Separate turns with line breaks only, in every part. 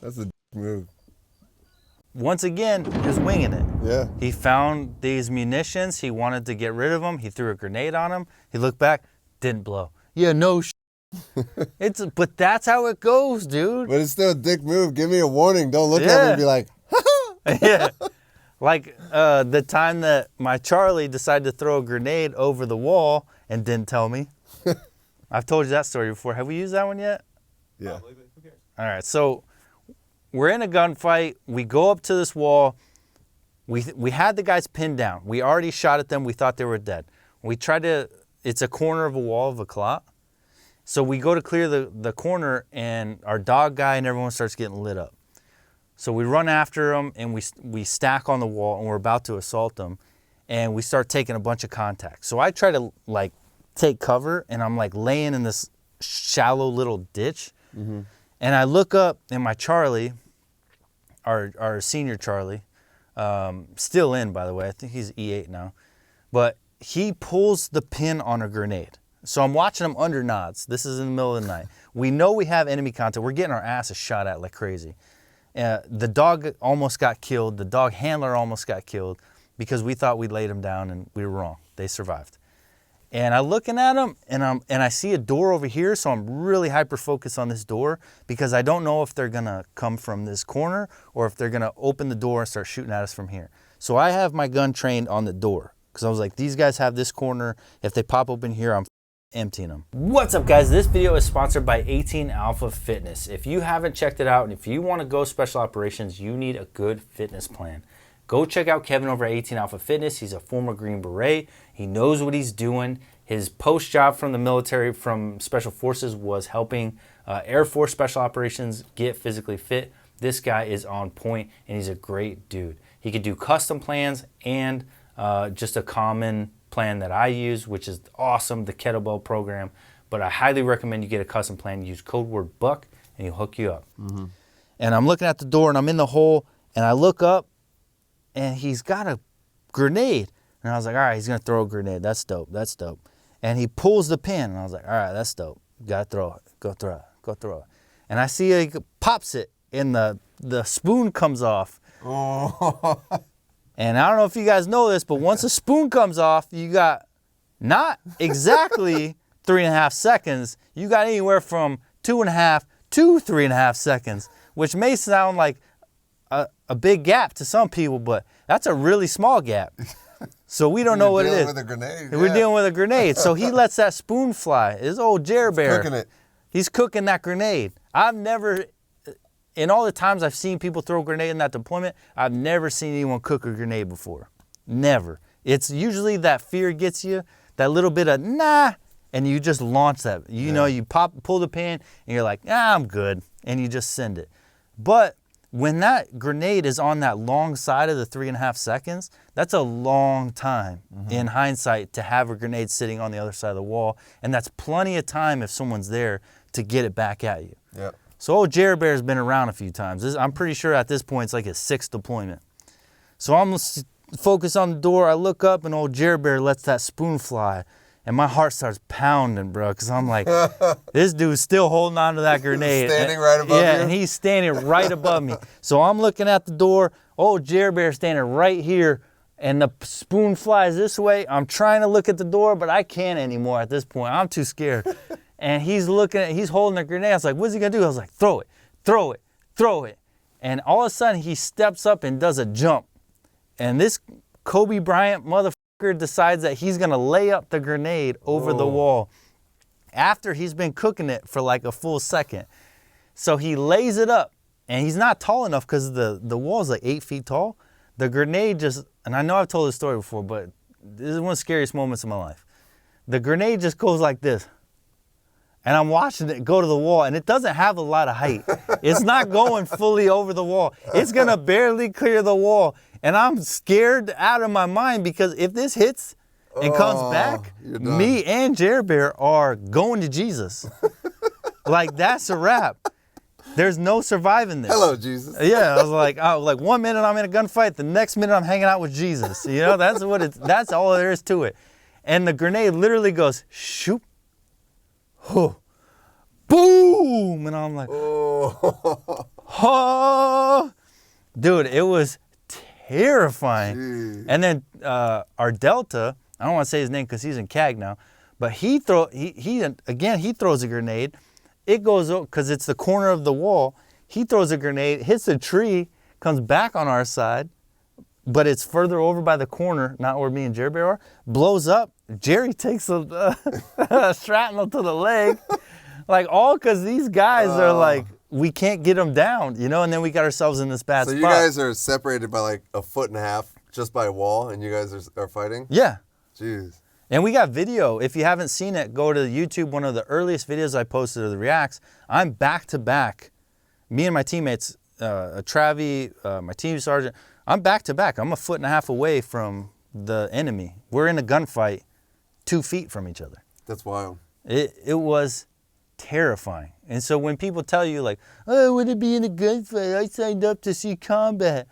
That's a move.
Once again, he was winging it.
Yeah.
He found these munitions. He wanted to get rid of them. He threw a grenade on them. He looked back, didn't blow. Yeah, no but that's how it goes, dude.
But it's still a dick move. Give me a warning. Don't look at me and be like,
yeah. Like the time that my Charlie decided to throw a grenade over the wall and didn't tell me. I've told you that story before. Have we used that one yet?
Yeah.
All right, so we're in a gunfight. We go up to this wall. We had the guys pinned down. We already shot at them. We thought they were dead. We tried to, it's a corner of a wall of a clot. So we go to clear the corner, and our dog guy and everyone starts getting lit up. So we run after them, and we stack on the wall, and we're about to assault them, and we start taking a bunch of contact. So I try to like take cover, and I'm like laying in this shallow little ditch, and I look up, and my Charlie, our senior Charlie, still in, by the way, I think he's E8 now, but he pulls the pin on a grenade. So I'm watching him under nods. This is in the middle of the night. We know we have enemy contact. We're getting our asses shot at like crazy. The dog almost got killed. The dog handler almost got killed because we thought we laid him down, and we were wrong. They survived. And I'm looking at him, and I see a door over here, so I'm really hyper-focused on this door because I don't know if they're going to come from this corner or if they're going to open the door and start shooting at us from here. So I have my gun trained on the door because I was like, these guys have this corner. If they pop open here, I'm emptying them. What's up, guys? This video is sponsored by 18 Alpha Fitness. If you haven't checked it out, and if you want to go special operations, you need a good fitness plan. Go check out Kevin over at 18 Alpha Fitness. He's a former Green Beret. He knows what he's doing. His post job from the military, from Special Forces, was helping Air Force Special Operations get physically fit. This guy is on point, and he's a great dude. He could do custom plans and just a common plan that I use, which is awesome, the kettlebell program. But I highly recommend you get a custom plan. Use code word BUCK, and he'll hook you up. And I'm looking at the door, and I'm in the hole, and I look up, and he's got a grenade. And I was like, all right, he's going to throw a grenade. That's dope. That's dope. And he pulls the pin, and I was like, all right, that's dope. Got to throw it. Go throw it. Go throw it. And I see he pops it, and the spoon comes off.
oh.
And I don't know if you guys know this, but once a spoon comes off, you got not exactly 3.5 seconds. You got anywhere from 2.5 to 3.5 seconds, which may sound like a big gap to some people, but that's a really small gap. So we don't know what it is.
With a grenade,
We're dealing with a grenade. So he lets that spoon fly. His old Jer Bear.
Cooking it.
He's cooking that grenade. I've never, in all the times I've seen people throw a grenade in that deployment, I've never seen anyone cook a grenade before. Never. It's usually that fear gets you, that little bit of nah, and you just launch that. You know, you pull the pin, and you're like, I'm good, and you just send it. But when that grenade is on that long side of the 3.5 seconds, that's a long time in hindsight to have a grenade sitting on the other side of the wall, and that's plenty of time if someone's there to get it back at you.
Yeah.
So old Jer Bear's been around a few times. I'm pretty sure at this point it's like his 6th deployment. So I'm focused on the door. I look up, and old Jer Bear lets that spoon fly, and my heart starts pounding, bro, because I'm like, this dude's still holding on to that grenade.
Standing right above you?
Yeah, and he's standing right above me. So I'm looking at the door. Old Jer Bear standing right here, and the spoon flies this way. I'm trying to look at the door, but I can't anymore at this point. I'm too scared. And he's holding a grenade. I was like, what's he gonna do? I was like, throw it, throw it, throw it. And all of a sudden he steps up and does a jump. And this Kobe Bryant motherfucker decides that he's gonna lay up the grenade over the wall after he's been cooking it for like a full second. So he lays it up, and he's not tall enough because the wall is like 8 feet tall. The grenade just, and I know I've told this story before, but this is one of the scariest moments of my life. The grenade just goes like this. And I'm watching it go to the wall, and it doesn't have a lot of height. It's not going fully over the wall. It's gonna barely clear the wall. And I'm scared out of my mind because if this hits and comes back, me and Jer Bear are going to Jesus. Like, that's a wrap. There's no surviving this.
Hello, Jesus.
Yeah, I was like 1 minute I'm in a gunfight, the next minute I'm hanging out with Jesus. You know, that's all there is to it. And the grenade literally goes shoop. Oh, boom! And I'm like, Oh, dude, it was terrifying.
Jeez.
And then our Delta, I don't want to say his name because he's in CAG now, but he throws a grenade. It goes, because it's the corner of the wall, he throws a grenade, hits a tree, comes back on our side, but it's further over by the corner, not where me and Jerry Bear are, blows up. Jerry takes a shrapnel to the leg, like all because these guys are like, we can't get them down, you know, and then we got ourselves in this bad spot.
So you guys are separated by like 1.5 feet just by a wall, and you guys are fighting?
Yeah.
Jeez.
And we got video. If you haven't seen it, go to YouTube. One of the earliest videos I posted of the reacts, I'm back to back. Me and my teammates, Travi, my team sergeant, I'm back to back. I'm 1.5 feet away from the enemy. We're in a gunfight 2 feet from each other.
That's wild.
It was terrifying. And so when people tell you like, oh, I want to be in a gunfight, I signed up to see combat.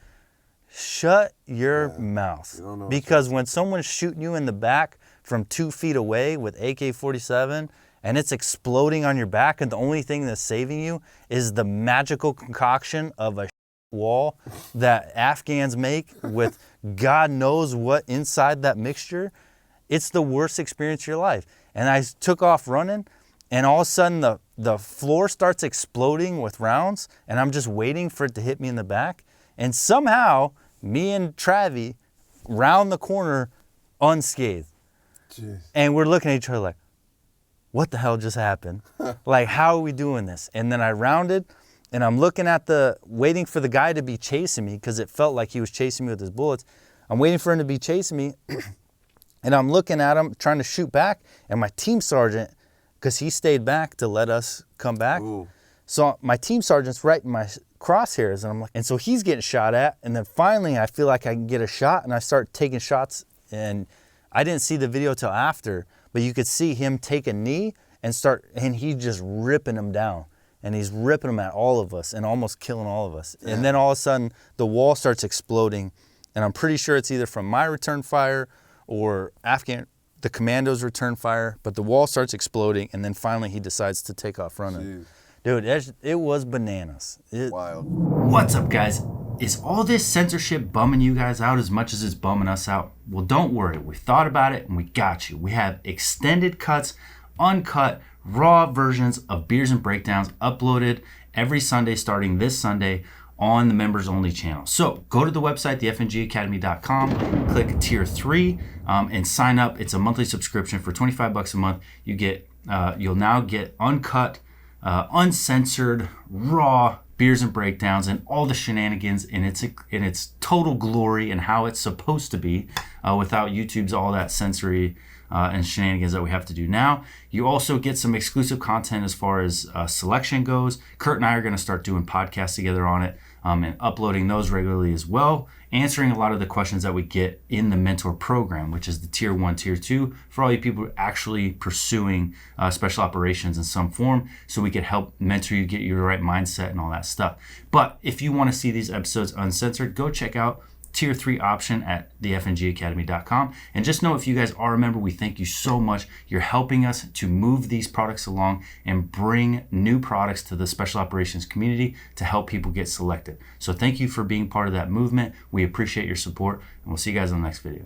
Shut your mouth.
You don't know
because when someone's shooting you in the back from 2 feet away with AK-47 and it's exploding on your back and the only thing that's saving you is the magical concoction of a wall that Afghans make with God knows what inside that mixture, it's the worst experience of your life. And I took off running, and all of a sudden the floor starts exploding with rounds, and I'm just waiting for it to hit me in the back. And somehow, me and Travi round the corner unscathed.
Jeez.
And we're looking at each other like, what the hell just happened? Like, how are we doing this? And then I rounded, and I'm looking at waiting for the guy to be chasing me, because it felt like he was chasing me with his bullets. I'm waiting for him to be chasing me, and I'm looking at him, trying to shoot back, and my team sergeant, because he stayed back to let us come back.
Ooh.
So my team sergeant's right in my crosshairs, and I'm like, and so he's getting shot at, and then finally I feel like I can get a shot, and I start taking shots, and I didn't see the video till after, but you could see him take a knee and he's just ripping them down, and he's ripping them at all of us and almost killing all of us. Yeah. And then all of a sudden the wall starts exploding, and I'm pretty sure it's either from my return fire or the commando's return fire, but the wall starts exploding, and then finally he decides to take off running.
Jeez.
Dude, it was bananas.
Wild.
What's up, guys? Is all this censorship bumming you guys out as much as it's bumming us out? Well, don't worry. We thought about it, and we got you. We have extended cuts, uncut, raw versions of Beers and Breakdowns uploaded every Sunday starting this Sunday on the members only channel. So go to the website, thefngacademy.com, click tier 3 and sign up. It's a monthly subscription for $25 a month. You'll now get uncut, uncensored, raw Beers and Breakdowns and all the shenanigans in its total glory and how it's supposed to be, without YouTube's all that sensory and shenanigans that we have to do now. You also get some exclusive content as far as selection goes. Kurt and I are going to start doing podcasts together on it, and uploading those regularly as well, answering a lot of the questions that we get in the mentor program, which is the tier 1, tier 2, for all you people who are actually pursuing special operations in some form, so we can help mentor you, get you the right mindset and all that stuff. But if you want to see these episodes uncensored, go check out tier 3 option at thefngacademy.com. And just know, if you guys are a member, we thank you so much. You're helping us to move these products along and bring new products to the special operations community to help people get selected. So thank you for being part of that movement. We appreciate your support, and we'll see you guys in the next video.